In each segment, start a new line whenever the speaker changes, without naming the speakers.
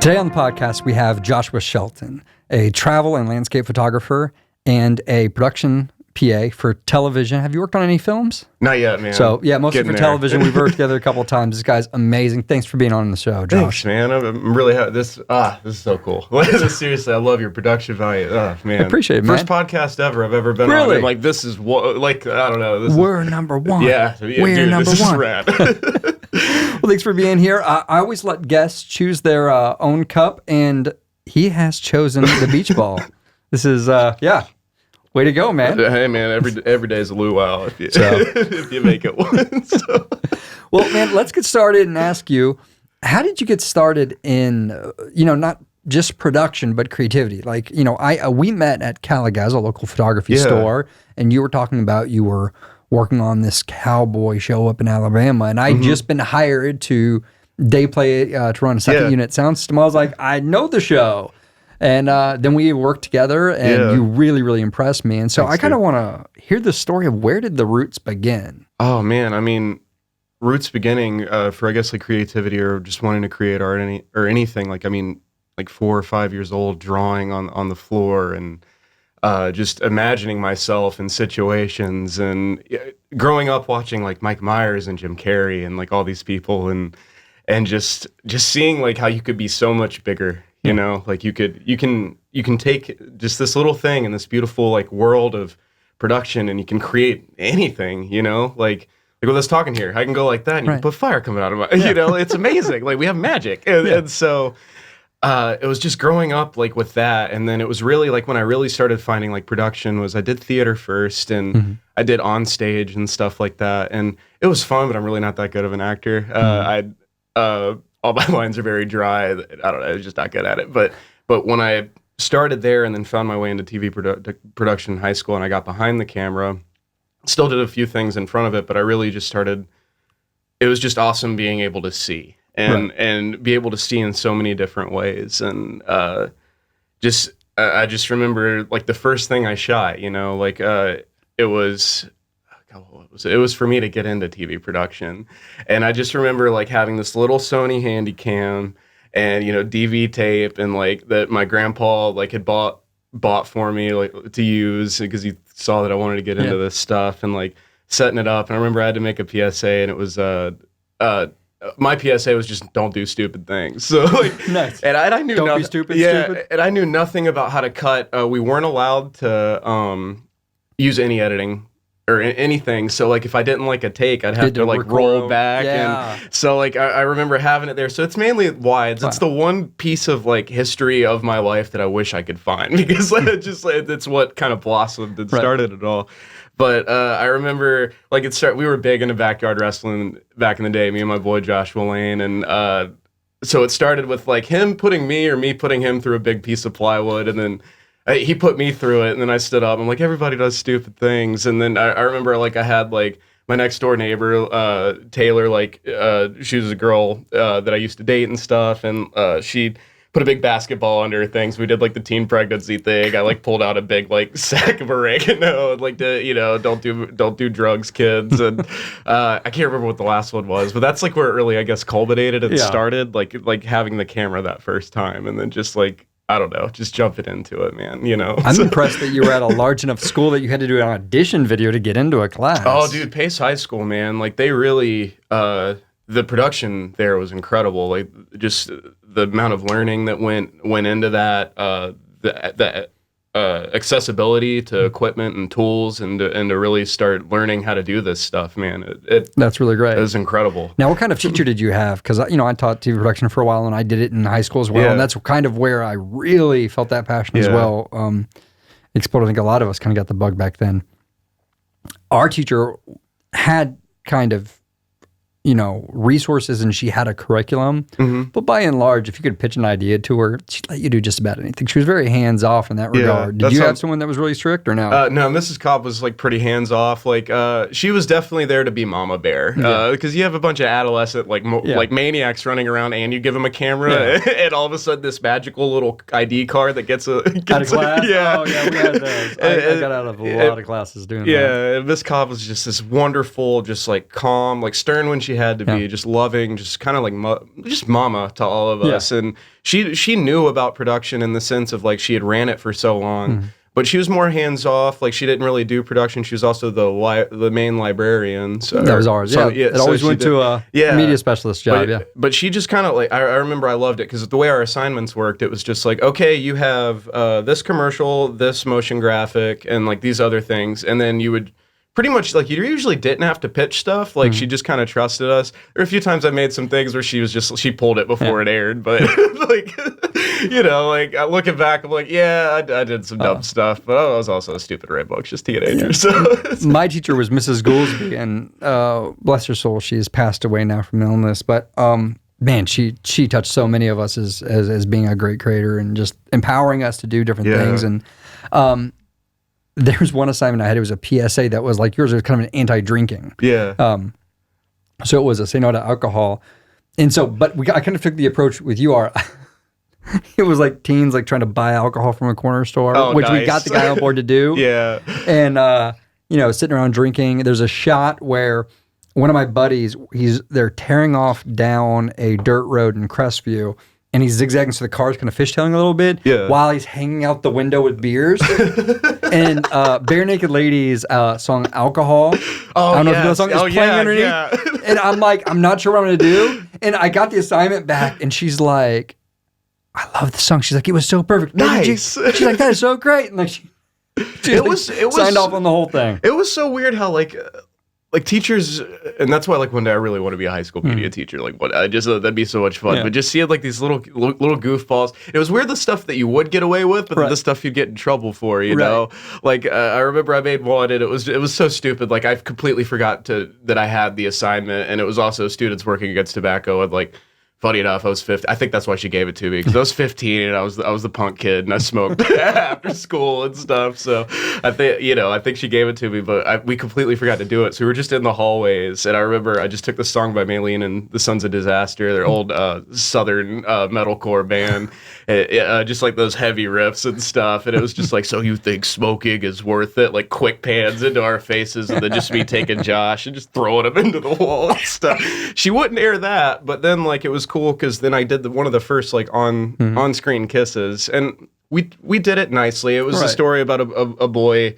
Today on the podcast, we have Joshu Shelton, a travel and landscape photographer and a production PA for television. Have you worked on any films?
Not yet, man.
So, yeah, mostly for television. We've worked together a couple of times. This guy's amazing. Thanks for being on the show, Josh.
Thanks, man. I'm really happy. This is so cool. Seriously, I love your production value. Oh, man.
I apprate it, man.
First podcast ever I've ever been
Really?
on. Like, this is, like, I don't know.
We're number one.
Yeah,
We're
dude,
number
this
one.
is rad.
Well, thanks for being here. I always let guests choose their own cup, and he has chosen the beach ball. This is, way to go, man.
Hey, man, every day is a luau if you make it once. So.
Well, man, let's get started and ask you, how did you get started in, not just production, but creativity? Like, we met at Caligaz, a local photography store, and you were talking about you were working on this cowboy show up in Alabama, and I'd just been hired to day play to run a second unit sound system. I was like, I know the show. And then we worked together, and you really, really impressed me. And so I kind of want to hear the story of where did the roots begin?
Oh, man. I mean, roots beginning for, I guess, like creativity or just wanting to create art or anything. Like, I mean, like 4 or 5 years old, drawing on the floor and just imagining myself in situations and growing up watching like Mike Myers and Jim Carrey and like all these people and just seeing like how you could be so much bigger. You know, like you can take just this little thing in this beautiful like world of production and you can create anything, like with us talking here, I can go like that and you can put fire coming out of my, it's amazing. Like we have magic. And so it was just growing up like with that. And then it was really like when I really started finding like production was I did theater first and I did on stage and stuff like that. And it was fun, but I'm really not that good of an actor. All my lines are very dry. I don't know. I was just not good at it. But when I started there and then found my way into TV production in high school and I got behind the camera, still did a few things in front of it, but I really just started, it was just awesome being able to see and be able to see in so many different ways. And I just remember like the first thing I shot, it was for me to get into TV production. And I just remember like having this little Sony Handycam and, DV tape and like that my grandpa like had bought for me like to use because he saw that I wanted to get into this stuff and like setting it up. And I remember I had to make a PSA and it was, my PSA was just don't do stupid things. So like,
nice.
And I knew
don't be stupid. Stupid.
And I knew nothing about how to cut. We weren't allowed to use any editing or anything. So like if I didn't like a take, I'd have to like roll back. And so like I remember having it there. So it's mainly wides. Wow. It's the one piece of like history of my life that I wish I could find because it's what kind of blossomed and started it all. But I remember like we were big into backyard wrestling back in the day, me and my boy Joshua Lane. And so it started with like him putting me or me putting him through a big piece of plywood and then he put me through it, and then I stood up. I'm like, everybody does stupid things. And then I remember, like, I had, like, my next-door neighbor, Taylor, like, she was a girl that I used to date and stuff, and she put a big basketball under her thing, so we did, like, the teen pregnancy thing. I, like, pulled out a big, like, sack of oregano and, like, don't do drugs, kids. And I can't remember what the last one was, but that's, like, where it really, I guess, culminated and started, like, having the camera that first time, and then just, like, I don't know, just jumping into it, man,
I'm impressed that you were at a large enough school that you had to do an audition video to get into a class.
Oh, dude, Pace High School, man. Like, they really, the production there was incredible. Like, just the amount of learning that went into that, the accessibility to equipment and tools and to really start learning how to do this stuff, man.
That's really great.
It was incredible.
Now, what kind of teacher did you have? Because, I taught TV production for a while, and I did it in high school as well, and that's kind of where I really felt that passion as well. Exploded. I think a lot of us kind of got the bug back then. Our teacher had kind of resources and she had a curriculum, but by and large, if you could pitch an idea to her, she'd let you do just about anything. She was very hands off in that regard. Did you have someone that was really strict or no?
No, Mrs. Cobb was like pretty hands off. Like she was definitely there to be Mama Bear because you have a bunch of adolescent like maniacs running around and you give them a camera and all of a sudden this magical little ID card that gets out of
class. Oh yeah, we had those. I got out of a lot of classes doing that.
Yeah, Miss Cobb was just this wonderful, just like calm, like stern when she she had to be, just loving, just kind of like just mama to all of us. And she knew about production in the sense of like she had ran it for so long. But she was more hands off. Like she didn't really do production. She was also the main librarian. So,
that was ours. It always went to a media specialist job.
But she just kind of like I remember I loved it because the way our assignments worked, it was just like, okay, you have this commercial, this motion graphic, and like these other things, and then you would. Pretty much, like, you usually didn't have to pitch stuff. Like, she just kind of trusted us. There were a few times I made some things where she pulled it before it aired. But, like, you know, like, looking back, I'm like, I did some dumb stuff. But I was also a stupid rambunctious teenager. So
my teacher was Mrs. Goolsby, and bless her soul, she has passed away now from illness. But, man, she touched so many of us as being a great creator and just empowering us to do different things. And, there was one assignment I had. It was a PSA that was like yours. It was kind of an anti-drinking. So it was a say no to alcohol. And so, but I kind of took the approach with you are. It was like teens like trying to buy alcohol from a corner store, which we got the guy on board to do. And, you know, sitting around drinking. There's a shot where one of my buddies, they're tearing off down a dirt road in Crestview. And he's zigzagging, so the car's kind of fishtailing a little bit while he's hanging out the window with beers. And Bare Naked Ladies' song Alcohol. I don't know if you know the song. Is playing underneath. And I'm like, I'm not sure what I'm going to do. And I got the assignment back, and she's like, I love the song. She's like, it was so perfect.
Nice.
She's like, that is so great. And like, she signed off on the whole thing.
It was so weird how like teachers, and that's why like one day I really want to be a high school media teacher. Like what I just that'd be so much fun. But just seeing like these little goofballs. It was weird the stuff that you would get away with, but the stuff you'd get in trouble for. You know, like I remember I made one, and it was so stupid. Like I completely forgot that I had the assignment, and it was also students working against tobacco. And like funny enough, I was 15. I think that's why she gave it to me because I was 15 and I was the punk kid and I smoked after school and stuff. So I think she gave it to me, but we completely forgot to do it. So we were just in the hallways, and I remember I just took the song by Maylene and the Sons of Disaster, their old southern metalcore band, just like those heavy riffs and stuff. And it was just like, so you think smoking is worth it? Like quick pans into our faces, and then just me taking Josh and just throwing him into the wall and stuff. She wouldn't air that, but then like it was cool because then I did one of the first like on-screen kisses, and we did it nicely. It was a story about a boy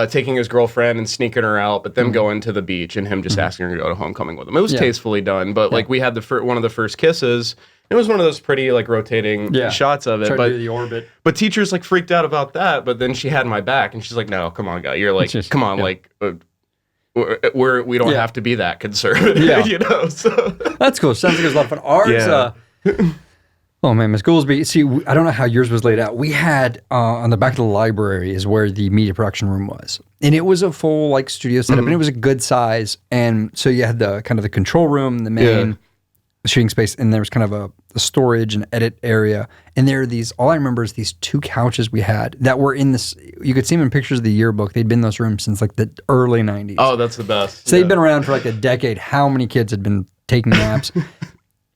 taking his girlfriend and sneaking her out, but them going to the beach and him just asking her to go to homecoming with him. It was tastefully done, but like we had one of the first kisses. It was one of those pretty like rotating shots of it.
Tried to do the orbit.
But teachers like freaked out about that. But then she had my back, and she's like, "No, come on, guy, you're like, come on, like." We don't have to be that conservative, you know. So
that's cool. Sounds like it was a lot of fun. Ours, oh man, Miss Goolsby. See, I don't know how yours was laid out. We had on the back of the library is where the media production room was, and it was a full like studio setup, and it was a good size. And so you had the kind of the control room, the main shooting space, and there was kind of a storage and edit area. And there are these, all I remember is these two couches we had that were in this, you could see them in pictures of the yearbook. They'd been in those rooms since like the early 90s.
Oh, that's the best.
So they'd been around for like a decade. How many kids had been taking naps?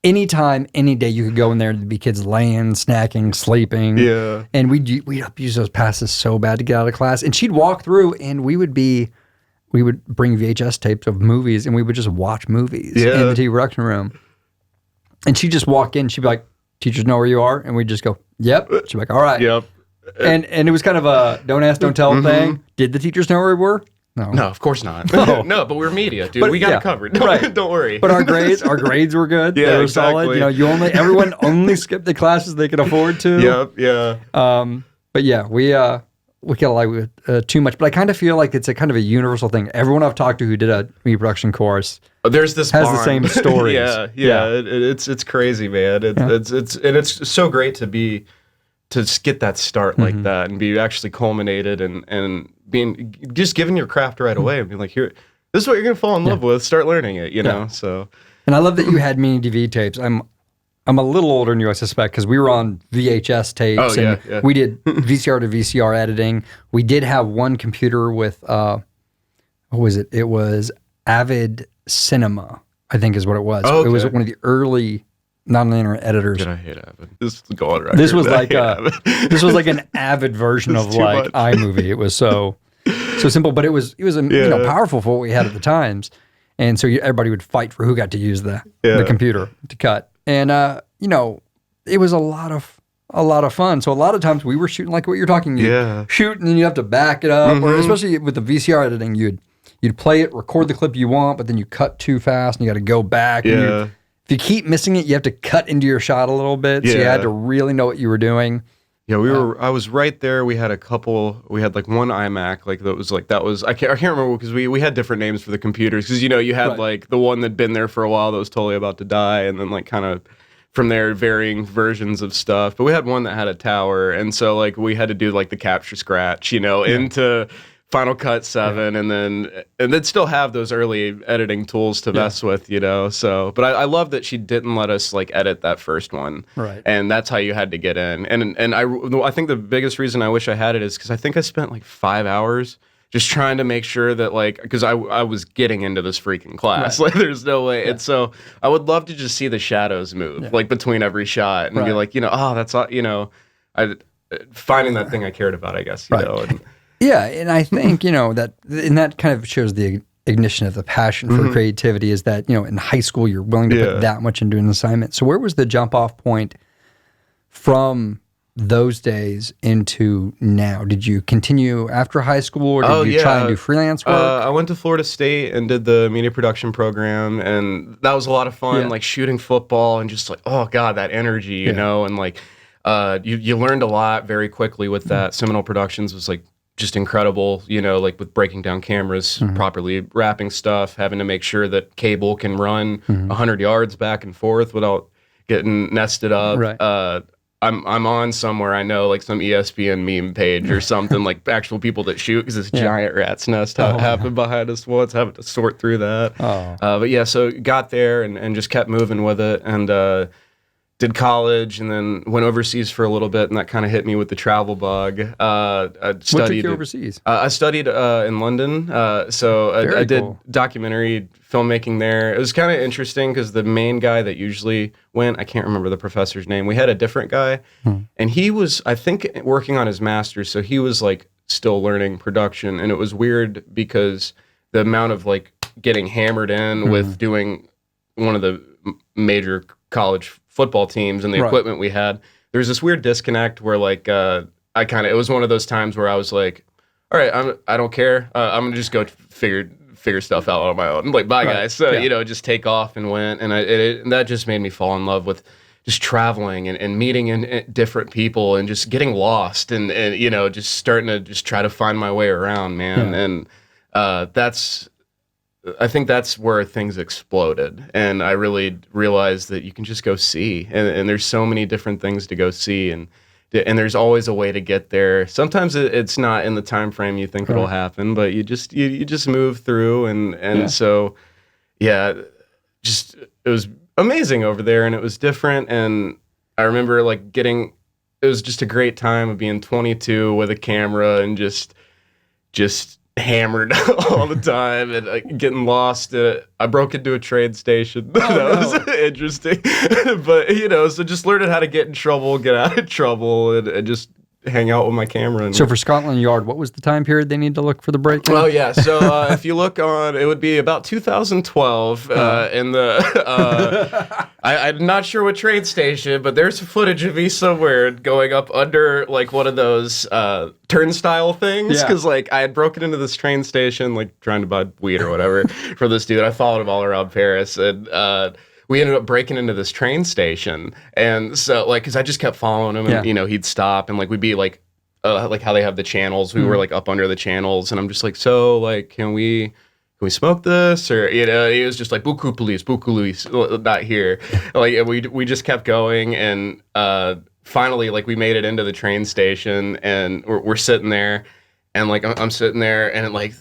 Anytime, any day, you could go in there, there'd be kids laying, snacking, sleeping.
Yeah.
And we'd abuse those passes so bad to get out of class. And she'd walk through, and we would bring VHS tapes of movies, and we would just watch movies in the TV production room. And she'd just walk in, she'd be like, teachers know where you are? And we'd just go, yep. She'd be like, all right.
Yep.
And it was kind of a don't ask, don't tell thing. Did the teachers know where we were?
No, of course not.
No,
no, but we're media, dude. We got it covered. Don't worry.
But our grades were good. They were solid. You know, everyone only skipped the classes they could afford to. But yeah, we get like too much. But I kind of feel like it's a kind of a universal thing. Everyone I've talked to who did a media production course,
there's this
has
bond.
the same stories.
It's crazy, man. It's so great to just get that start like that and be actually culminated and being just giving your craft right away and being like, here, this is what you're gonna fall in love with. Start learning it, you know. So,
and I love that you had mini DV tapes. I'm a little older than you, I suspect, because we were on VHS tapes and we did VCR to VCR editing. We did have one computer with what was it? It was Avid Cinema, I think is what it was. It was one of the early non-linear editors.
I hate Avid. This is going right.
This was like an Avid version of like iMovie. It was so simple, but it was powerful for what we had at the times. And so everybody would fight for who got to use the computer to cut. And, it was a lot of fun. So a lot of times we were shooting like what you're talking. You shoot and then you have to back it up. Or especially with the VCR editing, you'd play it, record the clip you want, but then you cut too fast and you got to go back.
Yeah.
And if you keep missing it, you have to cut into your shot a little bit. So you had to really know what you were doing.
Yeah, I was right there. We had like one iMac, I can't remember because we had different names for the computers because you had like the one that'd been there for a while that was totally about to die, and then like kind of from there varying versions of stuff. But we had one that had a tower, and so like we had to do like the capture scratch, into Final Cut 7, and then still have those early editing tools to mess with, So, but I love that she didn't let us like edit that first one,
right? And
that's how you had to get in. And I think the biggest reason I wish I had it is because I think I spent like 5 hours just trying to make sure that like because I was getting into this freaking class, like there's no way. And so I would love to just see the shadows move like between every shot and be like, that's finding that thing I cared about, I guess, you know. And,
yeah, and I think, that kind of shows the ignition of the passion for creativity is that, in high school, you're willing to put that much into an assignment. So where was the jump off point from those days into now? Did you continue after high school or did you try and do freelance work?
I went to Florida State and did the media production program, and that was a lot of fun, like shooting football and just like, oh God, that energy, you know, and like you learned a lot very quickly with that. Seminole Productions was like just incredible, like with breaking down cameras, properly wrapping stuff, having to make sure that cable can run 100 yards back and forth without getting nested up.
Right.
I'm on somewhere, I know, like some ESPN meme page or something, like actual people that shoot, because this giant rat's nest happened behind us once, having to sort through that. But yeah, so got there and just kept moving with it, and did college, and then went overseas for a little bit, and that kind of hit me with the travel bug. I studied,
what took you overseas?
I studied in London, so I did documentary filmmaking there. It was kind of interesting because the main guy that usually went, I can't remember the professor's name. We had a different guy, and he was, I think, working on his master's, so he was like still learning production, and it was weird because the amount of like getting hammered in with doing one of the major college football teams and the equipment we had, there was this weird disconnect where like it was one of those times where I was like, all right, I don't care, I'm gonna just go figure stuff out on my own, like bye guys. So just take off and went, and and that just made me fall in love with just traveling and meeting in different people and just getting lost and just starting to just try to find my way around, man. And I think that's where things exploded, and I really realized that you can just go see, and there's so many different things to go see, and there's always a way to get there. Sometimes it's not in the time frame you think it'll happen, but you just move through, and so just it was amazing over there, and it was different, and I remember like it was just a great time of being 22 with a camera and just hammered all the time and getting lost. I broke into a train station. Was interesting. But, so just learning how to get in trouble, get out of trouble, and just hang out with my camera.
So for Scotland Yard, what was the time period they need to look for the break?
Well, yeah. So if you look on, it would be about 2012. I'm not sure what train station, but there's footage of me somewhere going up under like one of those turnstile things, because like I had broken into this train station, like trying to buy weed or whatever for this dude. I followed him all around Paris, and we ended up breaking into this train station, and so like because I just kept following him, and he'd stop, and like we'd be like how they have the channels. We were like up under the channels, and I'm just like, so like can we smoke this? Or he was just like, beaucoup police, not here. Like, and we just kept going, and finally like we made it into the train station, and we're sitting there, and like I'm sitting there, and like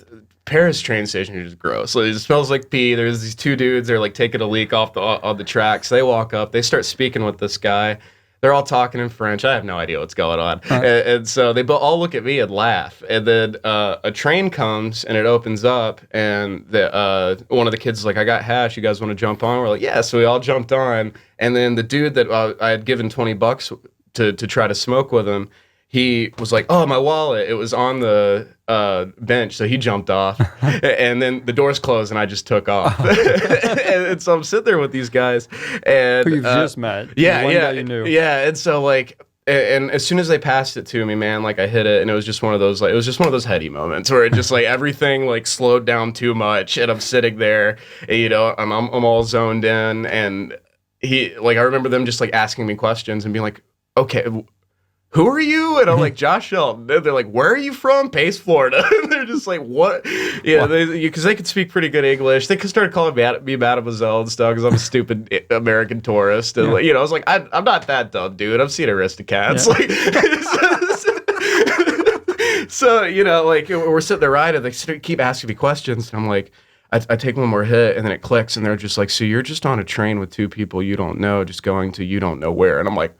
Paris train station is just gross. Like, it smells like pee. There's these two dudes, they're like taking a leak off the tracks. They walk up, they start speaking with this guy. They're all talking in French. I have no idea what's going on. And so they all look at me and laugh. And then a train comes and it opens up, and one of the kids is like, I got hash. You guys want to jump on? We're like, yeah. So we all jumped on. And then the dude that I had given $20 to try to smoke with him, he was like, "Oh, my wallet! It was on the bench," so he jumped off, and then the doors closed, and I just took off. and so I'm sitting there with these guys, and
Who you've just met.
Yeah,
One guy you knew.
yeah, and so like. And as soon as they passed it to me, man, like I hit it, and it was just one of those heady moments where it just like everything like slowed down too much, and I'm sitting there, and, you know, I'm all zoned in, and I remember them just like asking me questions and being like, "Okay, who are you?" And I'm like, "Josh Shelton." And they're like, "Where are you from?" "Pace, Florida." And they're just like, "What?" Yeah, because they could speak pretty good English. They could start calling me mademoiselle and stuff because I'm a stupid American tourist. And like, you know, I was like, I'm not that dumb, dude. I've seen Aristocats. Like, so you know, like we're sitting there riding, they keep asking me questions, and I'm like, I take one more hit, and then it clicks, and they're just like, "So you're just on a train with two people you don't know, just going to you don't know where?" And I'm like,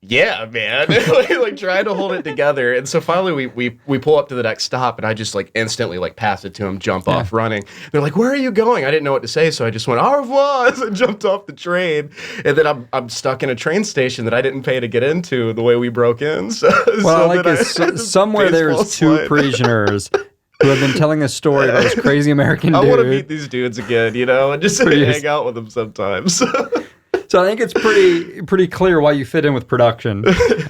yeah, man. like trying to hold it together. And so finally we pull up to the next stop, and I just like instantly like pass it to him, jump off running. They're like, "Where are you going?" I didn't know what to say, so I just went, "Au revoir," and jumped off the train. And then I'm stuck in a train station that I didn't pay to get into the way we broke in. So,
somewhere there's two prisoners who have been telling a story about this crazy American dude.
I want to meet these dudes again, you know, and just hang out with them sometimes.
So I think it's pretty clear why you fit in with production.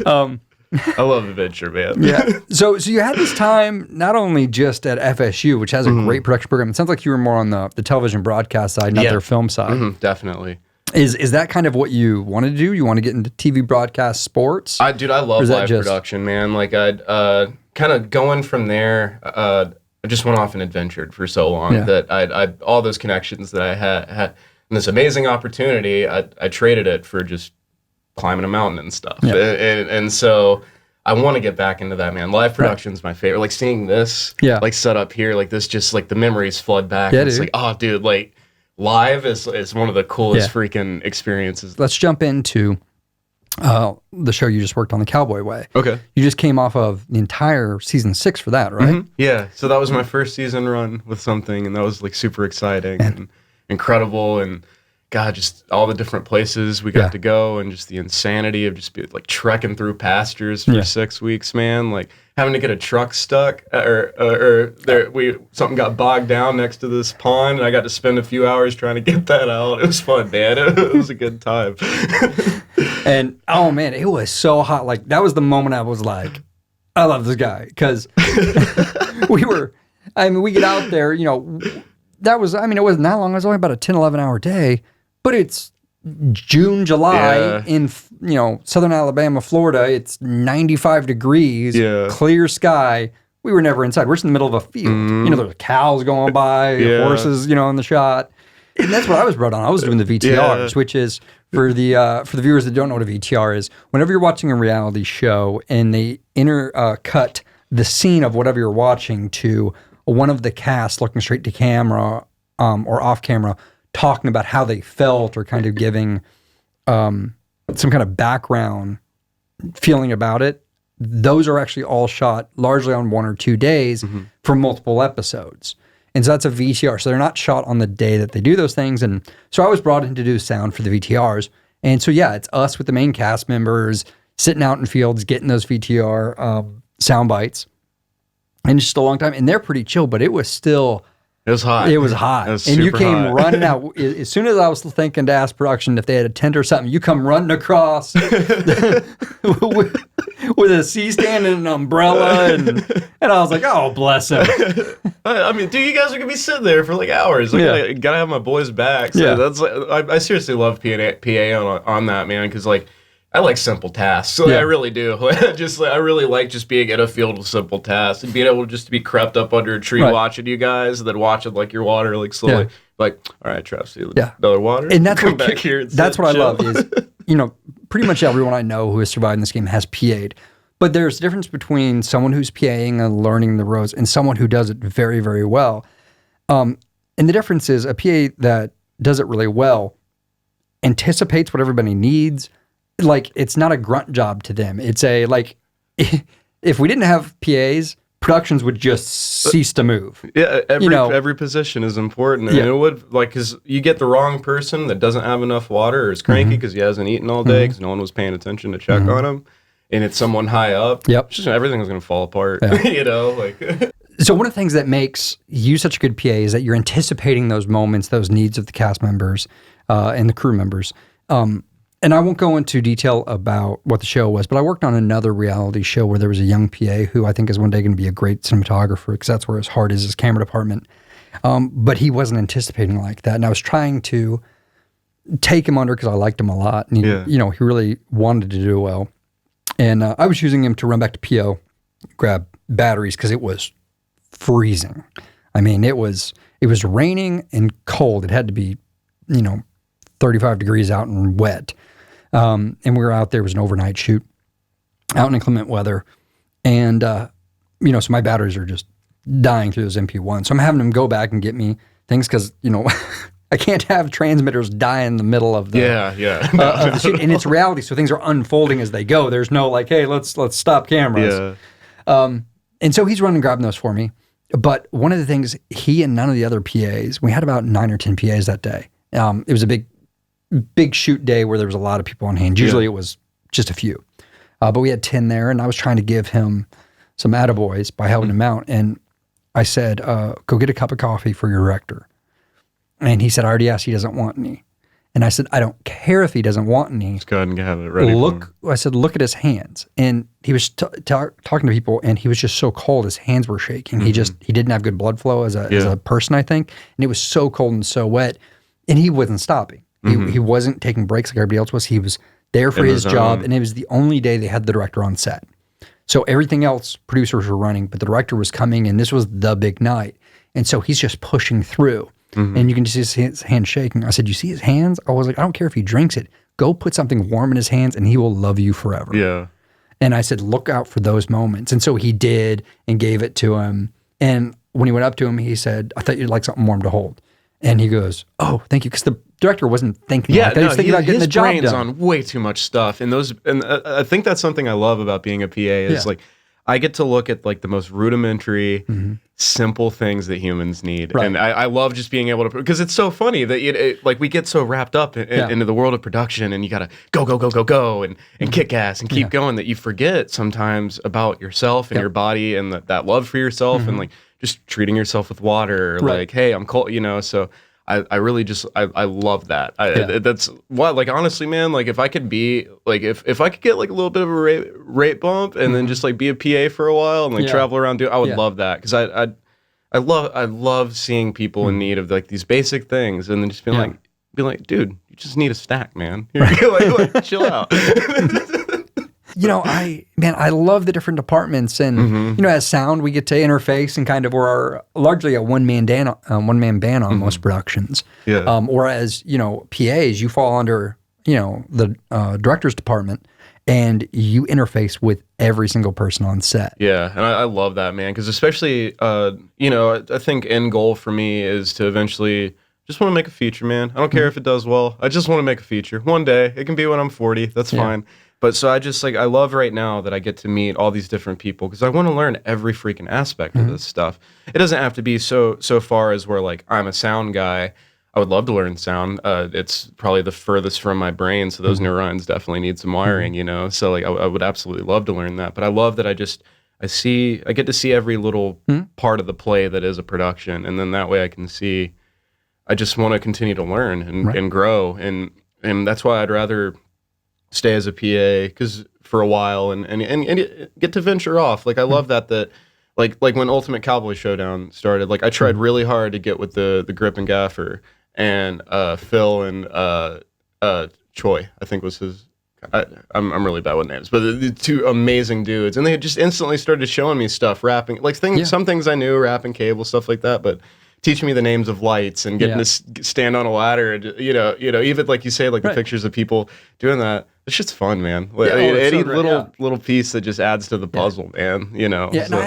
I love adventure, man.
Yeah. So you had this time not only just at FSU, which has a great production program. It sounds like you were more on the television broadcast side, not their film side.
Definitely.
Is that kind of what you want to do? You want to get into TV broadcast sports?
I love live production, man. Like I'd kind of going from there. I just went off and adventured for so long that I all those connections that I had. And this amazing opportunity, I traded it for just climbing a mountain and stuff. Yeah. And so I want to get back into that, man. Live production's my favorite. Like seeing this, like set up here, like this, just like the memories flood back. Yeah, it's like, oh, dude, like live is one of the coolest freaking experiences.
Let's jump into the show you just worked on, the Cowboy Way.
Okay.
You just came off of the entire season 6 for that, right?
Mm-hmm. Yeah. So that was my first season run with something, and that was like super exciting and incredible, and God, just all the different places we got to go, and just the insanity of just like trekking through pastures for 6 weeks, man. Like having to get a truck stuck, or something got bogged down next to this pond, and I got to spend a few hours trying to get that out. It was fun, man. It was a good time.
And oh man, it was so hot. Like that was the moment I was like, I love this guy, because we get out there, you know. It wasn't that long. It was only about a 10, 11-hour day, but it's June, July in, you know, southern Alabama, Florida. It's 95 degrees, clear sky. We were never inside. We're just in the middle of a field. You know, there's cows going by, horses, you know, in the shot. And that's what I was brought on. I was doing the VTRs, which is for the viewers that don't know what a VTR is. Whenever you're watching a reality show and they cut the scene of whatever you're watching to one of the cast looking straight to camera or off camera, talking about how they felt, or kind of giving some kind of background feeling about it. Those are actually all shot largely on 1 or 2 days for multiple episodes. And so that's a VTR. So they're not shot on the day that they do those things. And so I was brought in to do sound for the VTRs. And so, it's us with the main cast members sitting out in fields, getting those VTR sound bites. And it's just a long time. And they're pretty chill, but it was still...
It was hot.
It was hot.
It was
and you came
hot.
running out. As soon as I was thinking to ask production if they had a tent or something, you come running across with a C-stand and an umbrella. And I was like, oh, bless him.
I mean, dude, you guys are going to be sitting there for like hours. Like, I got to have my boys back. So that's like, I seriously love PA on that, man, because like, I like simple tasks. So I really do. I really like just being in a field with simple tasks and being able just to be crept up under a tree watching you guys, and then watching like your water like slowly. Like, all right, Trav, see another water.
And that's
come back here. And
that's what chill. I love is, you know, pretty much everyone I know who has survived in this game has PA'd. But there's a difference between someone who's PAing and learning the ropes and someone who does it very, very well. And the difference is a PA that does it really well anticipates what everybody needs. Like, it's not a grunt job to them. It's a, like, if we didn't have PAs, productions would just cease to move.
Yeah, every position is important, and it would because you get the wrong person that doesn't have enough water or is cranky because he hasn't eaten all day because no one was paying attention to check on him, and it's someone high up. Everything's going to fall apart.
So one of the things that makes you such a good PA is that you're anticipating those moments, those needs of the cast members and the crew members. And I won't go into detail about what the show was, but I worked on another reality show where there was a young PA who I think is one day going to be a great cinematographer because that's where his heart is, his camera department. But he wasn't anticipating like that. And I was trying to take him under because I liked him a lot. And he really wanted to do well. And I was using him to run back to PO, grab batteries because it was freezing. I mean, it was raining and cold. It had to be, 35 degrees out and wet. And we were out there. It was an overnight shoot out in inclement weather. And, so my batteries are just dying through those MP1. So I'm having them go back and get me things because, I can't have transmitters die in the middle of the, of the shoot. And it's reality. So things are unfolding as they go. There's no like, hey, let's stop cameras. Yeah. And so he's running and grabbing those for me. But one of the things, he and none of the other PAs, we had about 9 or 10 PAs that day. It was a big shoot day where there was a lot of people on hand. Usually it was just a few. But we had 10 there, and I was trying to give him some attaboys by helping him out. And I said, go get a cup of coffee for your director. And he said, I already asked, he doesn't want any. And I said, I don't care if he doesn't want any.
Just go ahead and have it ready for him.
I said, look at his hands. And he was talking to people, and he was just so cold. His hands were shaking. He didn't have good blood flow as a person, I think. And it was so cold and so wet. And he wasn't stopping. He wasn't taking breaks like everybody else was. He was there for his job, and it was the only day they had the director on set. So everything else, producers were running, but the director was coming, and this was the big night. And so he's just pushing through. And you can just see his hands shaking. I said, you see his hands? I was like, I don't care if he drinks it. Go put something warm in his hands and he will love you forever.
Yeah.
And I said, look out for those moments. And so he did and gave it to him. And when he went up to him, he said, I thought you'd like something warm to hold. And he goes, oh, thank you. Because the director wasn't thinking like that. He was thinking about getting the job done.
His brain's on way too much stuff. And I think that's something I love about being a PA is like, I get to look at like the most rudimentary, simple things that humans need. Right. And I love just being able to, because it's so funny that like we get so wrapped up into the world of production and you got to go and kick ass and keep going that you forget sometimes about yourself and your body and that love for yourself and like just treating yourself with water or like, hey, I'm cold, so I really just I love that. That's what, like, honestly, man, like if I could be like if I could get like a little bit of a rate bump and then just like be a PA for a while and like travel around, I would love that because I love seeing people in need of like these basic things and then just be like, dude, you just need a snack, man. Like chill out.
I love the different departments, and as sound, we get to interface and kind of we're largely a one-man band on most productions. Yeah. Whereas PAs, you fall under the director's department, and you interface with every single person on set.
Yeah, and I love that, man, because especially I think end goal for me is to eventually just want to make a feature, man. I don't care if it does well. I just want to make a feature one day. It can be when I'm 40. That's fine. But so I just I love right now that I get to meet all these different people because I want to learn every freaking aspect of this stuff. It doesn't have to be so far as where like I'm a sound guy. I would love to learn sound. It's probably the furthest from my brain, so those neurons definitely need some wiring, So like I would absolutely love to learn that. But I love that I get to see every little part of the play that is a production, and then that way I can see. I just want to continue to learn and grow, and that's why I'd rather stay as a PA because for a while and get to venture off. Like I love that like when Ultimate Cowboy Showdown started, like I tried really hard to get with the grip and gaffer and Phil and Choi, I think was his. I'm really bad with names, but the two amazing dudes, and they just instantly started showing me stuff, rapping like some things I knew, rapping cable, stuff like that, but teaching me the names of lights and getting to stand on a ladder, and even like you say, like the pictures of people doing that. It's just fun, man. Any little piece that just adds to the puzzle, man. Yeah,
so.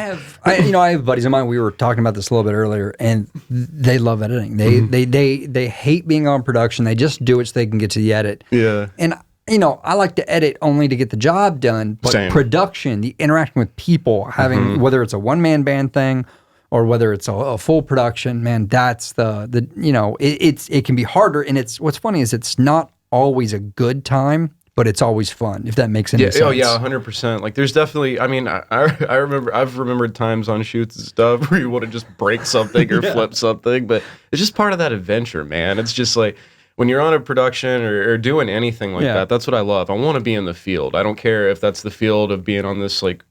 And I have buddies of mine. We were talking about this a little bit earlier, and they love editing. They hate being on production. They just do it so they can get to the edit.
Yeah.
And I like to edit only to get the job done, but
Same.
production, the interacting with people, having whether it's a one-man band thing or whether it's a full production, man, that's it can be harder. And what's funny is it's not always a good time, but it's always fun, if that makes any sense.
Oh yeah, 100%. Like there's definitely, I mean, I remember, I've remembered times on shoots and stuff where you want to just break something or flip something, but it's just part of that adventure, man. It's just like, when you're on a production or doing anything like that, that's what I love. I want to be in the field. I don't care if that's the field of being on this like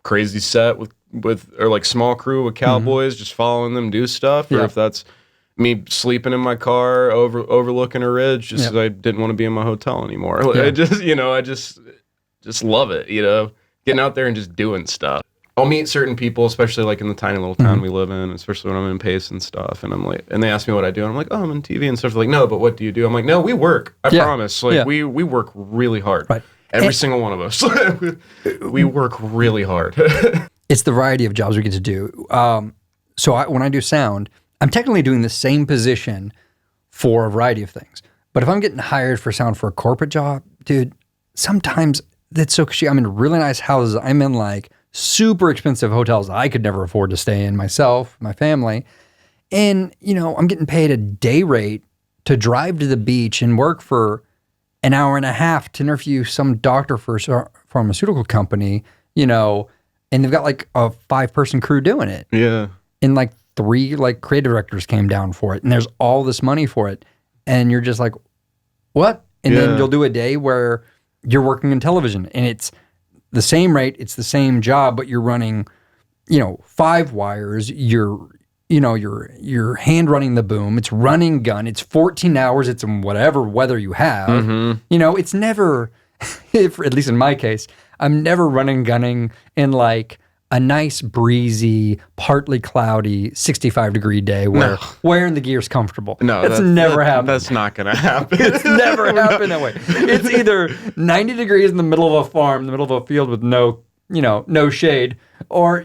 crazy set with or like small crew with cowboys, just following them do stuff, or if that's me sleeping in my car overlooking a ridge just because I didn't want to be in my hotel anymore. I just, I just love it, getting out there and just doing stuff. I'll meet certain people, especially like in the tiny little town we live in, especially when I'm in Pace and stuff. And I'm like, and they ask me what I do. And I'm like, oh, I'm in TV and stuff. They're like, no, but what do you do? I'm like, no, we work. I promise. Like we work really hard. Right. Every single one of us. We work really hard.
It's the variety of jobs we get to do. So when I do sound, I'm technically doing the same position for a variety of things. But if I'm getting hired for sound for a corporate job, dude, sometimes that's so cushy. I'm in really nice houses. I'm in like super expensive hotels that I could never afford to stay in myself, my family. And, I'm getting paid a day rate to drive to the beach and work for an hour and a half to interview some doctor for a pharmaceutical company, and they've got like a 5-person crew doing it.
Yeah.
And like 3 like creative directors came down for it, and there's all this money for it. And you're just like, what? And then you'll do a day where you're working in television and it's the same rate, it's the same job, but you're running, 5 wires, you're hand running the boom, it's running gun, it's 14 hours, it's in whatever weather you have. It's never, at least in my case, I'm never running gunning in like a nice breezy, partly cloudy, 65-degree day where wearing the gear's comfortable.
No,
that's never happened.
That's not going to happen.
It's never happened that way. It's either 90 degrees in the middle of a farm, in the middle of a field with no shade, or,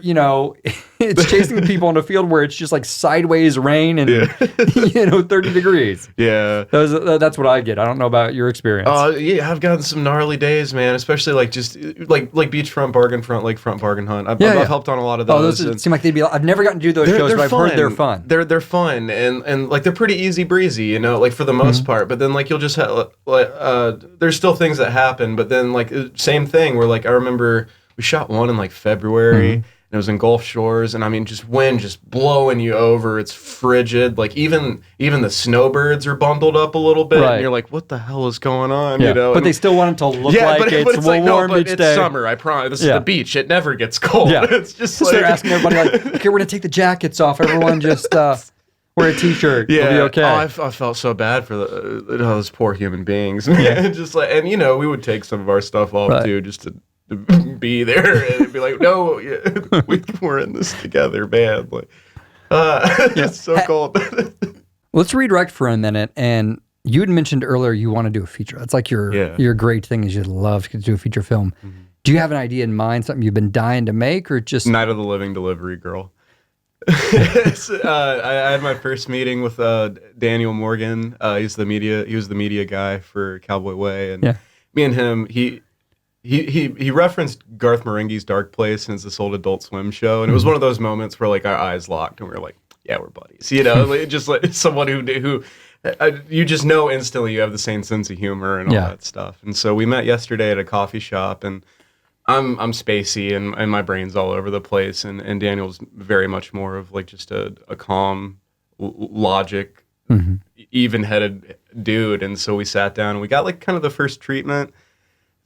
it's chasing people in a field where it's just like sideways rain and, 30 degrees.
Yeah.
That's what I get. I don't know about your experience.
Yeah, I've gotten some gnarly days, man, especially like just like beachfront, bargain front, lakefront, bargain hunt. I've helped on a lot of those.
Those seem like they'd be, I've never gotten to do those shows, but I've heard they're fun.
They're fun and like they're pretty easy breezy, like for the most part, but then like you'll just have, there's still things that happen, but then like same thing where like I remember we shot one in like February, and it was in Gulf Shores, and I mean, just wind just blowing you over. It's frigid. Like even the snowbirds are bundled up a little bit, and you're like, "What the hell is going on?"
But they still want it to look like it's warm each day.
It's summer. I promise. This is the beach. It never gets cold.
Yeah.
It's just like
they're asking everybody like, "Okay, we're gonna take the jackets off. Everyone just wear a t-shirt. It'll be okay."
I felt so bad for those poor human beings, man. Just like, and we would take some of our stuff off too, just to be there and be like, no, we're in this together, man. Like, it's so cold.
Let's redirect for a minute. And you had mentioned earlier you want to do a feature. That's like your great thing is you love to do a feature film. Do you have an idea in mind, something you've been dying to make, or just
Night of the Living Delivery Girl? I had my first meeting with Daniel Morgan. He was the media guy for Cowboy Way, and me and him, he referenced Garth Marenghi's Dark Place, and it's this old Adult Swim show, and it was one of those moments where like our eyes locked and we were like, yeah, we're buddies, just like someone who you just know instantly you have the same sense of humor and all that stuff. And so we met yesterday at a coffee shop, and I'm spacey and my brain's all over the place, and Daniel's very much more of like just a calm, logic, even-headed dude. And so we sat down and we got like kind of the first treatment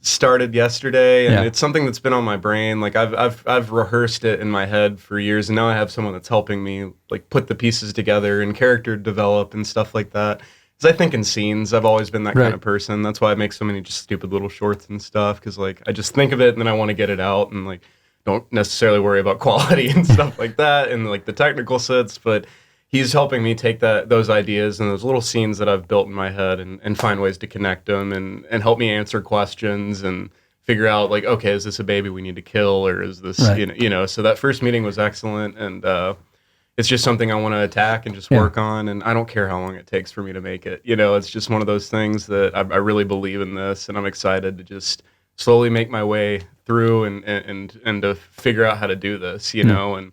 started yesterday, and it's something that's been on my brain. Like I've rehearsed it in my head for years, and now I have someone that's helping me like put the pieces together and character develop and stuff like that. Because I think in scenes, I've always been that kind of person. That's why I make so many just stupid little shorts and stuff, because like I just think of it and then I want to get it out, and like don't necessarily worry about quality and stuff like that and like the technical sets. But he's helping me take those ideas and those little scenes that I've built in my head and find ways to connect them and help me answer questions and figure out like, okay, is this a baby we need to kill, or is this, So that first meeting was excellent, and it's just something I want to attack and just work on, and I don't care how long it takes for me to make it. You know, it's just one of those things that I really believe in this, and I'm excited to just slowly make my way through and to figure out how to do this, you know. And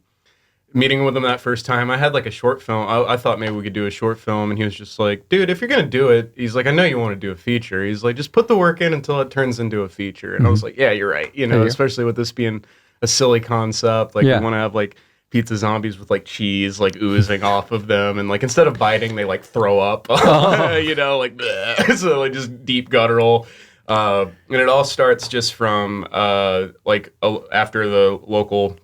meeting with him that first time, I had like a short film. I thought maybe we could do a short film, and he was just like, dude, if you're going to do it, he's like, I know you want to do a feature. He's like, just put the work in until it turns into a feature. And I was like, yeah, you're right. You know, especially with this being a silly concept. Like, we want to have like pizza zombies with like cheese like oozing off of them, and like instead of biting they like throw up. You know, like so like just deep guttural, and it all starts just from after the local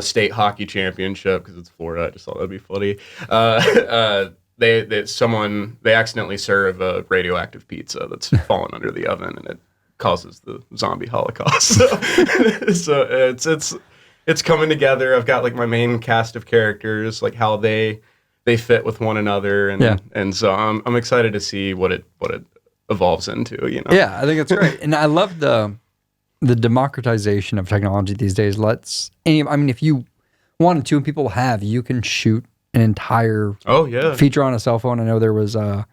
state hockey championship, because it's Florida. I just thought that'd be funny. They accidentally serve a radioactive pizza that's fallen under the oven, and it causes the zombie holocaust. So it's coming together. I've got like my main cast of characters, like how they fit with one another, and so I'm excited to see what it evolves into. You know?
Yeah, I think it's great, and I love the democratization of technology these days. If you wanted to, and people have, you can shoot an entire feature on a cell phone. I know there was a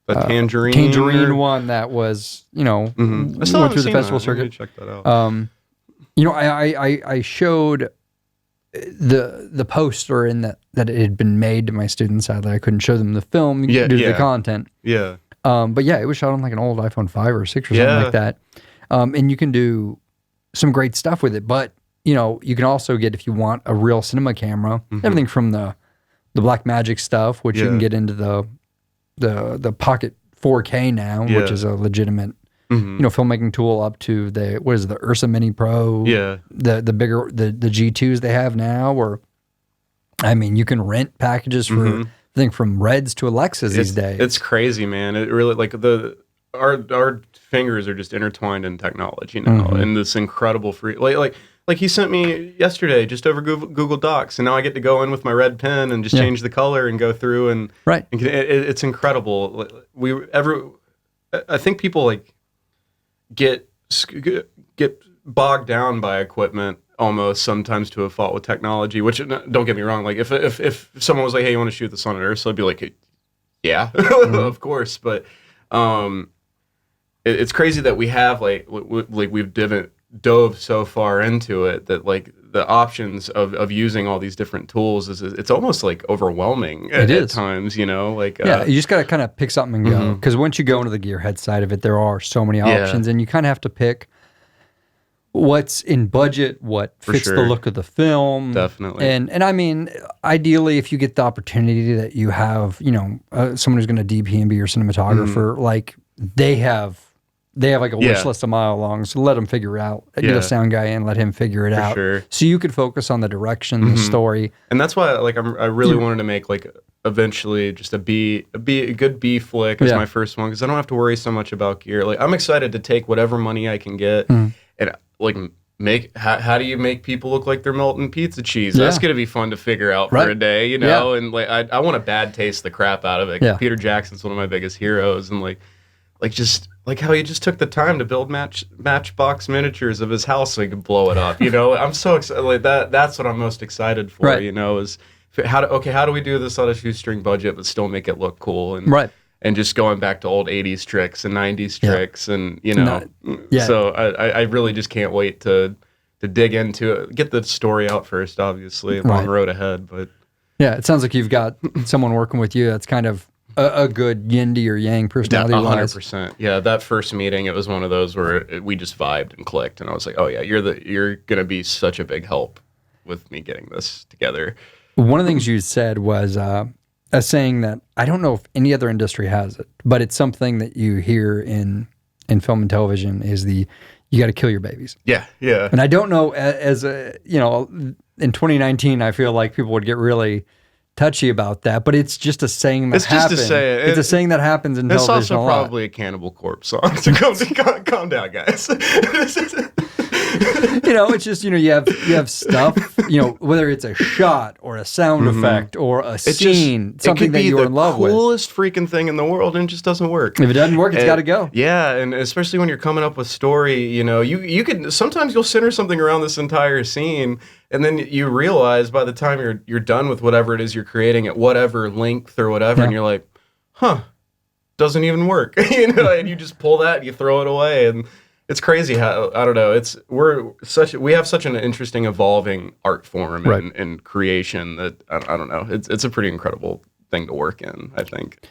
Tangerine one that was, you know, went through the festival circuit.
Check that out.
You know, I showed the poster in that it had been made to my students. Sadly, I couldn't show them the film due to the content.
Yeah.
But yeah, it was shot on like an old iPhone 5 or 6 or something like that. And you can do some great stuff with it. But, you know, you can also get, if you want a real cinema camera, everything from the Blackmagic stuff, which you can get into the Pocket 4K now, which is a legitimate you know, filmmaking tool, up to the Ursa Mini Pro, the bigger the G2s they have now, or I mean, you can rent packages for I think from Reds to Alexas these days.
It's crazy, man. It really, like, our fingers are just intertwined in technology now, and this incredible free like he sent me yesterday just over Google Docs, and now I get to go in with my red pen and just change the color and go through and it's incredible. I think people like get bogged down by equipment almost sometimes to a fault with technology, which, don't get me wrong, like if someone was like, hey, you want to shoot this on Earth, so I'd be like, yeah, of course. But it's crazy that we have we've dove so far into it that like the options of using all these different tools it's almost like overwhelming at times, you know, like
you just got to kind of pick something and go, because once you go into the gearhead side of it, there are so many options, and you kind of have to pick what's in budget, what fits the look of the film. Definitely. And I mean, ideally, if you get the opportunity that you have, you know, someone who's going to DP and be your cinematographer, like they have like a wish list a mile long, so let them figure out. Get a sound guy in, let him figure it out. Sure. So you could focus on the direction, the story. And
that's why, like, I really wanted to make, like, eventually just a good B flick as my first one, because I don't have to worry so much about gear. Like, I'm excited to take whatever money I can get and, like, how do you make people look like they're melting pizza cheese? That's gonna be fun to figure out for a day, you know. And like, I want to bad taste the crap out of it. Peter Jackson's one of my biggest heroes, and like just like how he just took the time to build matchbox miniatures of his house so he could blow it up. You know, I'm so excited. Like that's what I'm most excited for. You know, is how do we do this on a shoestring budget but still make it look cool? And and just going back to old 80s tricks and 90s tricks, and, you know, so I really just can't wait to dig into it. Get the story out first, obviously, long road ahead. But
yeah, it sounds like you've got someone working with you that's kind of a good yin to your yang personality-wise.
100%. Yeah, that first meeting, it was one of those where we just vibed and clicked, and I was like, oh yeah, you're going to be such a big help with me getting this together.
One of the things you said was a saying that I don't know if any other industry has it, but it's something that you hear in film and television, is you got to kill your babies.
Yeah.
And I don't know, as a, you know, in 2019, I feel like people would get really touchy about that, but it's just a saying that happens. It's just to say it. It's a saying that happens in television.
It's also probably a Cannibal Corpse song. So calm down, guys.
It's just, you have stuff, whether it's a shot or a sound effect or a scene, something that you're in love with.
It could be the coolest freaking thing in the world, and it just doesn't work.
If it doesn't work, it's got to go.
Yeah, and especially when you're coming up with story, you could sometimes you'll center something around this entire scene, and then you realize by the time you're done with whatever it is you're creating at whatever length or whatever, and you're like, doesn't even work, and you just pull that, and you throw it away, and it's crazy how, I don't know, we have such an interesting evolving art form and creation that I don't know, it's a pretty incredible thing to work in, I think.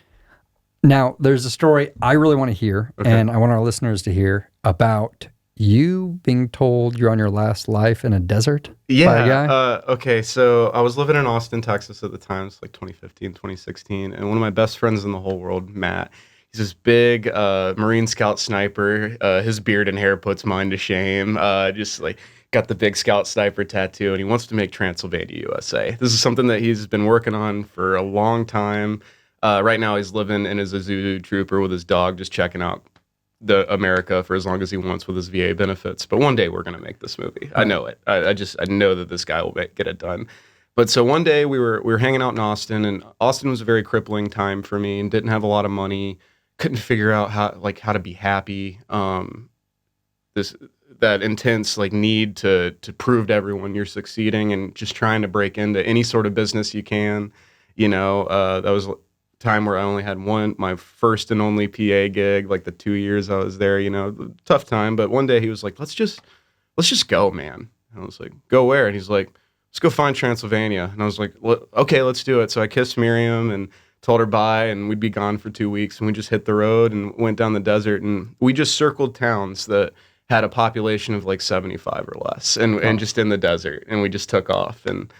Now, there's a story I really want to hear, and I want our listeners to hear about you being told you're on your last life in a desert by a guy.
Okay, so I was living in Austin, Texas at the time. It's like 2015, 2016. And one of my best friends in the whole world, Matt, he's this big Marine Scout sniper. His beard and hair puts mine to shame. Just like got the big Scout sniper tattoo, and he wants to make Transylvania USA. This is something that he's been working on for a long time. Right now he's living in his Azudu trooper with his dog, just checking out the America for as long as he wants with his VA benefits. But one day we're going to make this movie. I know it. I know that this guy will get it done. But so one day we were hanging out in Austin, and Austin was a very crippling time for me and didn't have a lot of money. Couldn't figure out how to be happy. That intense need to prove to everyone you're succeeding and just trying to break into any sort of business you can. That was time where I only had my first and only PA gig, like the 2 years I was there, tough time. But one day he was like, let's just go, man. And I was like, go where? And he's like, let's go find Transylvania. And I was like, okay, let's do it. So I kissed Miriam and told her bye, and we'd be gone for 2 weeks. And we just hit the road and went down the desert, and we just circled towns that had a population of like 75 or less, and just in the desert. And we just took off. And,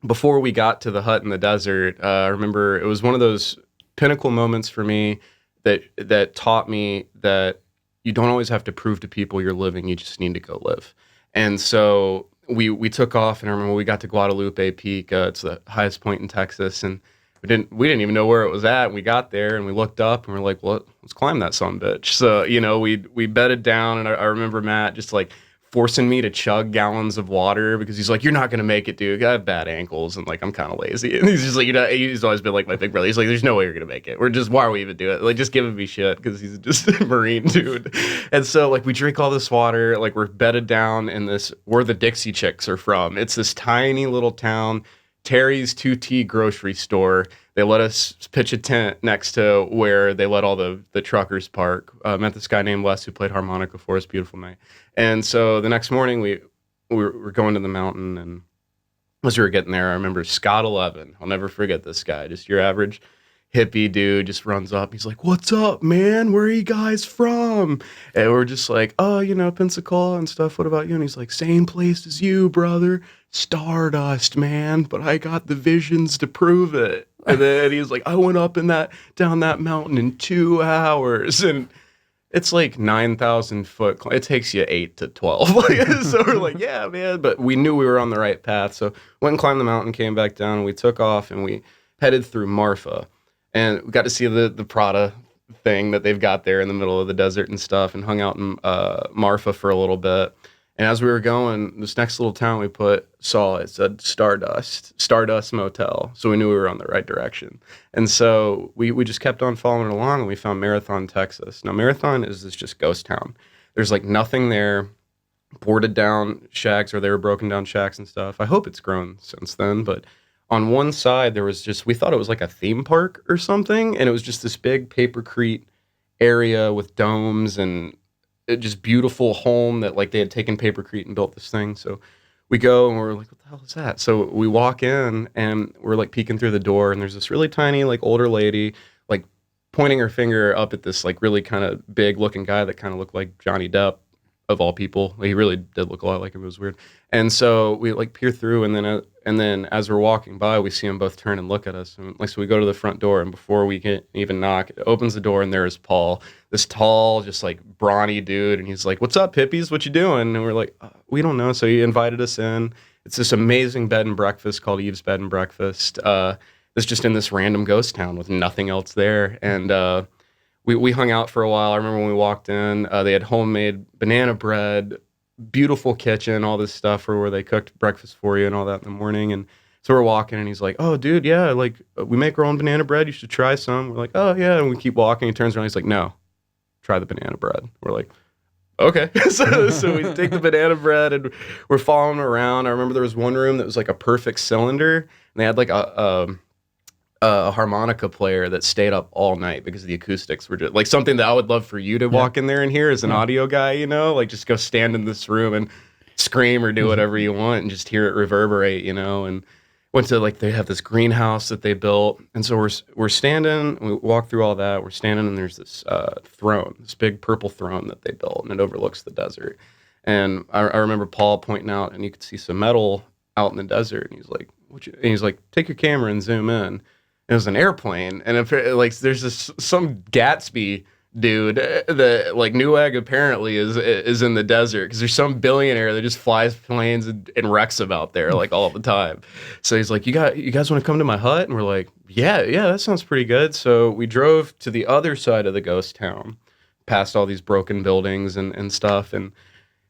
before we got to the hut in the desert, I remember it was one of those pinnacle moments for me that taught me that you don't always have to prove to people you're living. You just need to go live. And so we took off, and I remember we got to Guadalupe Peak. It's the highest point in Texas, and we didn't even know where it was at. And we got there, and we looked up, and we're like, well, let's climb that sumbitch. So we bedded down, and I remember Matt just forcing me to chug gallons of water because he's like, you're not going to make it, dude. I have bad ankles, and I'm kind of lazy. And he's just like, he's always been like my big brother. He's like, there's no way you're going to make it. Why are we even doing it? Just giving me shit because he's just a Marine dude. And so we drink all this water, we're bedded down in this, where the Dixie Chicks are from. It's this tiny little town, Terry's 2T grocery store. They let us pitch a tent next to where they let all the truckers park. Met this guy named Les who played harmonica for us. Beautiful night. And so the next morning we were going to the mountain, and as we were getting there, I remember Scott 11. I'll never forget this guy. Just your average hippie dude just runs up. He's like, what's up, man? Where are you guys from? And we're just like, oh, Pensacola and stuff. What about you? And he's like, same place as you, brother. Stardust, man. But I got the visions to prove it. And then he's like, I went up down that mountain in 2 hours. And it's 9,000 foot. It takes you 8 to 12. So we're like, yeah, man. But we knew we were on the right path. So went and climbed the mountain, came back down, and we took off, and we headed through Marfa. And we got to see the Prada thing that they've got there in the middle of the desert and stuff, and hung out in Marfa for a little bit. And as we were going, this next little town it said Stardust Motel. So we knew we were on the right direction. And so we just kept on following along, and we found Marathon, Texas. Now, Marathon is this just ghost town. There's nothing there, boarded down shacks, or they were broken down shacks and stuff. I hope it's grown since then, but on one side there was we thought it was a theme park or something, and it was just this big papercrete area with domes and just beautiful home that they had taken papercrete and built this thing. So we go, and we're like, what the hell is that? So we walk in, and we're peeking through the door, and there's this really tiny older lady pointing her finger up at this really kind of big looking guy that kind of looked like Johnny Depp of all people. He really did look a lot like him. It was weird. And so we peer through, and then as we're walking by, we see them both turn and look at us. And so we go to the front door, and before we can even knock, it opens the door, and there is Paul, this tall, just brawny dude. And he's like, what's up, hippies? What you doing? And we're like, we don't know. So he invited us in. It's this amazing bed and breakfast called Eve's Bed and Breakfast. It's just in this random ghost town with nothing else there. And we hung out for a while. I remember when we walked in, they had homemade banana bread, beautiful kitchen, all this stuff where they cooked breakfast for you and all that in the morning. And so we're walking, and he's like, "Oh, dude, yeah, like we make our own banana bread. You should try some." We're like, "Oh, yeah." And we keep walking. He turns around. He's like, "No, try the banana bread." We're like, "Okay." so we take the banana bread, and we're following around. I remember there was one room that was like a perfect cylinder, and they had like a harmonica player that stayed up all night because the acoustics were just like something that I would love for you to walk in there and hear as an audio guy, you know, like just go stand in this room and scream or do whatever you want and just hear it reverberate, you know. And went to like, they have this greenhouse that they built. And so we're standing, we walk through all that. We're standing, and there's this throne, this big purple throne that they built, and it overlooks the desert. And I remember Paul pointing out, and you could see some metal out in the desert. And he's like, and he's like, take your camera and zoom in. It was an airplane. And if, like, there's this, some Gatsby dude that like Newegg apparently is in the desert because there's some billionaire that just flies planes and wrecks them out there like all the time. So he's like, you guys want to come to my hut? And we're like, yeah, that sounds pretty good. So we drove to the other side of the ghost town, past all these broken buildings and stuff, and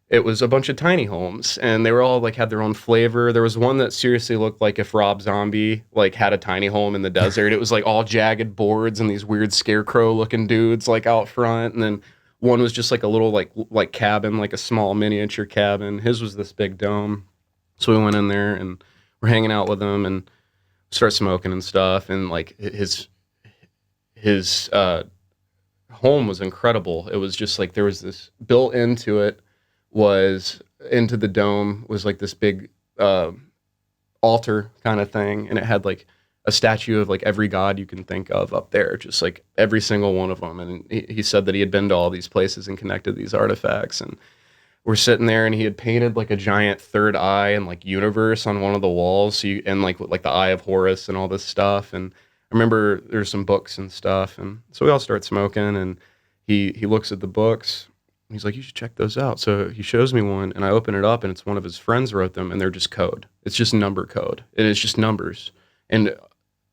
it was a bunch of tiny homes, and they were all like had their own flavor. There was one that seriously looked like if Rob Zombie like had a tiny home in the desert. It was like all jagged boards and these weird scarecrow looking dudes like out front. And then one was just like a little like cabin, like a small miniature cabin. His was this big dome. So we went in there and we're hanging out with him and start smoking and stuff. And like his home was incredible. It was just like there was this built into it. Was into the dome was like this big altar kind of thing, and it had like a statue of like every god you can think of up there, just like every single one of them. And he said that he had been to all these places and connected these artifacts. And we're sitting there, and he had painted like a giant third eye and like universe on one of the walls, so and like the Eye of Horus and all this stuff. And I remember there's some books and stuff, and so we all start smoking, and he looks at the books. He's like, you should check those out. So he shows me one, and I open it up, and it's one of his friends wrote them, and they're just code. It's just number code. And it's just numbers and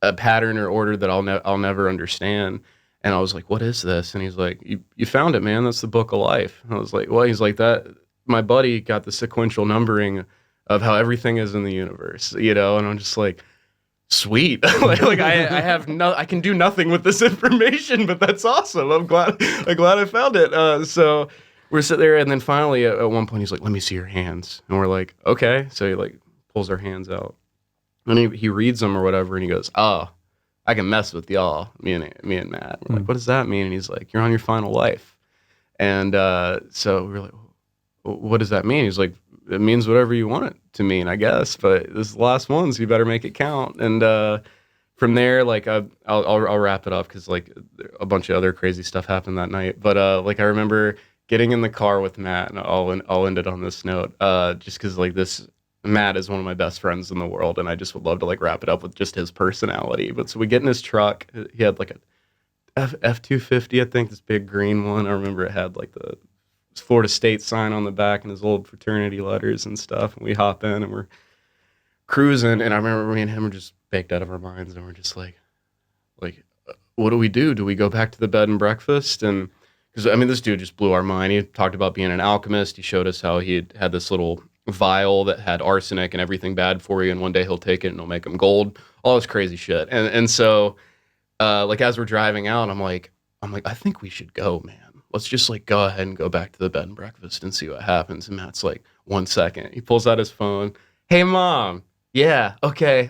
a pattern or order that I'll never understand. And I was like, what is this? And he's like, you found it, man. That's the book of life. And I was like, well, he's like, that my buddy got the sequential numbering of how everything is in the universe, you know? And I'm just like, sweet. like I have I can do nothing with this information, but that's awesome. I'm glad I found it. So we're sitting there, and then finally at one point he's like, let me see your hands. And we're like, okay. So he like pulls our hands out, and he reads them or whatever, and he goes, oh, I can mess with y'all, me and Matt. We're like, what does that mean? And he's like, you're on your final life. And so we're like, what does that mean? He's like, it means whatever you want it to mean, I guess, but this is the last one, so you better make it count. And from there, like I'll wrap it up because like a bunch of other crazy stuff happened that night. But like I remember getting in the car with Matt, and I'll end it on this note, just because like Matt is one of my best friends in the world, and I just would love to like wrap it up with just his personality. But so we get in his truck. He had like a F-250, I think, this big green one. I remember it had like the Florida State sign on the back and his old fraternity letters and stuff. And we hop in and we're cruising. And I remember me and him were just baked out of our minds, and we're just like, what do we do? Do we go back to the bed and breakfast? And because I mean, this dude just blew our mind. He talked about being an alchemist. He showed us how he had this little vial that had arsenic and everything bad for you, and one day he'll take it and it'll make him gold. All this crazy shit. And so like as we're driving out, I'm like, I think we should go, man. Let's just like go ahead and go back to the bed and breakfast and see what happens. And Matt's like, 1 second. He pulls out his phone. Hey, Mom. Yeah, okay.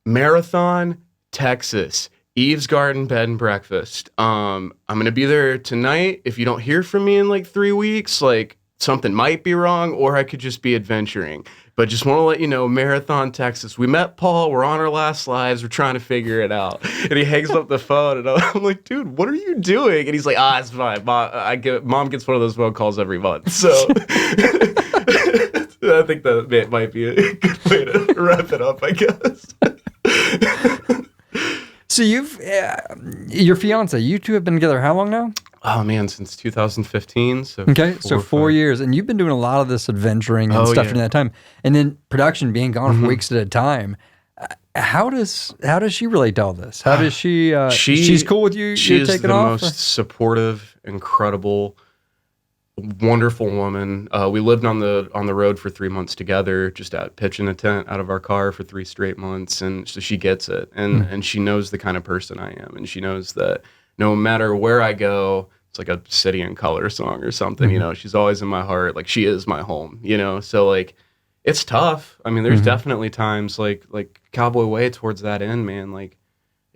Marathon, Texas. Eve's Garden Bed and Breakfast. I'm gonna be there tonight. If you don't hear from me in like 3 weeks, like something might be wrong, or I could just be adventuring. But just want to let you know, Marathon, Texas. We met Paul. We're on our last lives. We're trying to figure it out. And he hangs up the phone, and I'm like, dude, what are you doing? And he's like, it's fine. Mom gets one of those phone calls every month. So I think that might be a good way to wrap it up, I guess.
So your fiance, you two have been together how long now?
Oh man, since 2015. So
okay, so 4 years, and you've been doing a lot of this adventuring and stuff during that time, and then production being gone for weeks at a time. How does she relate to all this? How does she? She's cool with you.
She is
taking
the
off,
most supportive, incredible wonderful woman. We lived on the road for 3 months together, just pitching a tent out of our car for 3 straight months, and so she gets it, and she knows the kind of person I am, and she knows that no matter where I go, it's like a City and Color song or something, you know. She's always in my heart, like she is my home, you know. So like, it's tough. I mean, there's definitely times like Cowboy Way towards that end, man. Like,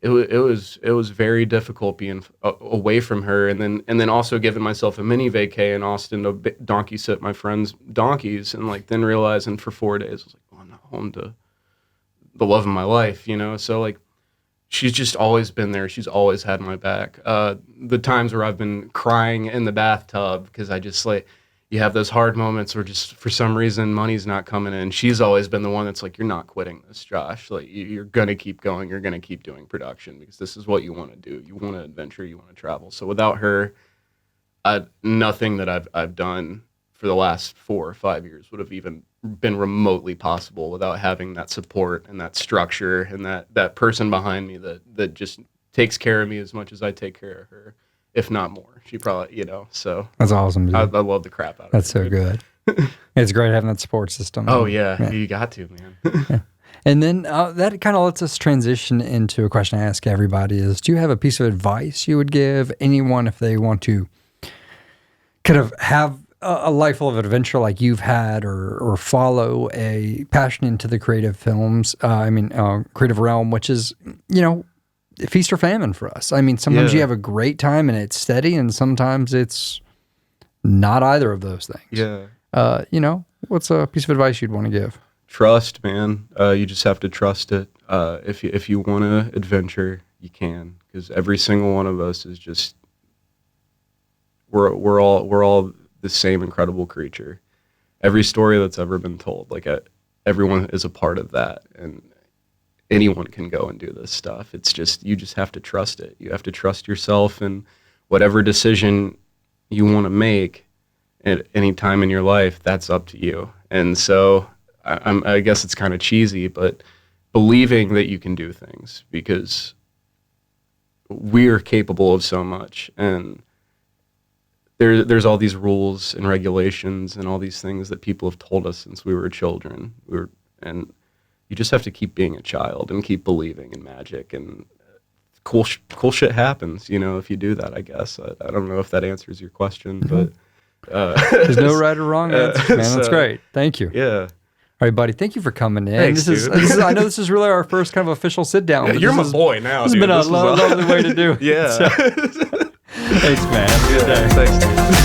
it was very difficult being away from her, and then also giving myself a mini vacay in Austin to donkey sit my friends' donkeys, and like then realizing for 4 days I was like, oh, I'm not home to the love of my life, you know. So like, she's just always been there. She's always had my back. The times where I've been crying in the bathtub because I just like, you have those hard moments where just for some reason money's not coming in. She's always been the one that's like, you're not quitting this, Josh. Like, you're going to keep going. You're going to keep doing production because this is what you want to do. You want to adventure. You want to travel. So without her, nothing that I've done for the last 4 or 5 years would have even been remotely possible without having that support and that structure and that person behind me that just takes care of me as much as I take care of her, if not more. She probably, you know, so.
That's awesome, dude.
I love the crap out of it.
That's so good. It's great having that support system.
Oh, yeah. You got to, man.
Yeah. And then that kind of lets us transition into a question I ask everybody is, do you have a piece of advice you would give anyone if they want to kind of have a life full of adventure like you've had, or follow a passion into the creative films, creative realm, which is, you know, feast or famine for us. I mean, sometimes you have a great time and it's steady, and sometimes it's not either of those things.
Yeah.
You know, what's a piece of advice you'd want to give?
Trust, man. You just have to trust it. If you want to adventure, you can, because every single one of us is just, we're all the same incredible creature. Every story that's ever been told, like everyone is a part of that, and anyone can go and do this stuff. It's just, you just have to trust it. You have to trust yourself, and whatever decision you want to make at any time in your life, that's up to you. And so I guess it's kind of cheesy, but believing that you can do things, because we're capable of so much, and there's all these rules and regulations and all these things that people have told us since we were children. And you just have to keep being a child and keep believing in magic, and cool shit happens, you know, if you do that, I guess. I don't know if that answers your question, but
there's no right or wrong answer, man. That's great. Thank you.
Yeah.
All right, buddy. Thank you for coming in.
Thanks,
dude. I know this is really our first kind of official sit down.
Yeah, you're my boy now.
This has been a lovely way to do it.
Yeah.
So. Thanks, man.
Yeah, thanks, dude.